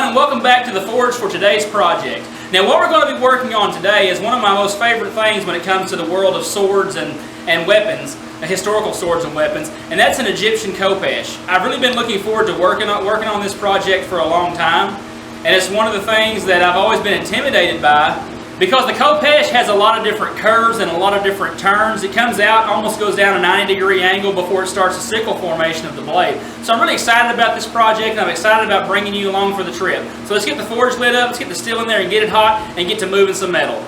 everyone, and welcome back to the Forge for today's project. Now what we're going to be working on today is one of my most favorite things when it comes to the world of swords and weapons, historical swords and weapons, and that's an Egyptian KHOPESH. I've really been looking forward to working on this project for a long time, and it's one of the things that I've always been intimidated by because the KHOPESH has a lot of different curves and a lot of different turns. It comes out, almost goes down a 90-degree angle before it starts the sickle formation of the blade. So I'm really excited about this project, and I'm excited about bringing you along for the trip. So let's get the forge lit up, let's get the steel in there and get it hot, and get to moving some metal.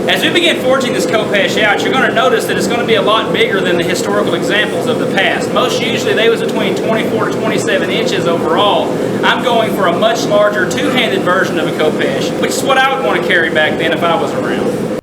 As we begin forging this KHOPESH out, you're going to notice that it's going to be a lot bigger than the historical examples of the past. Most usually they was between 24 to 27 inches overall. I'm going for a much larger two-handed version of a KHOPESH, which is what I would want to carry back then if I was around.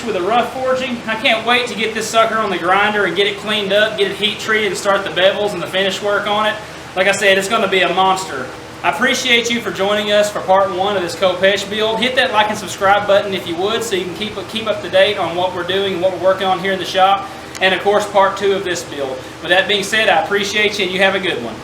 with the rough forging. I can't wait to get this sucker on the grinder and get it cleaned up, get it heat treated, and start the bevels and the finish work on it. Like I said, it's going to be a monster. I appreciate you for joining us for part 1 of this KHOPESH build. Hit that like and subscribe button if you would, so you can keep up to date on what we're doing and what we're working on here in the shop. And of course, part 2 of this build. With that being said, I appreciate you and you have a good one.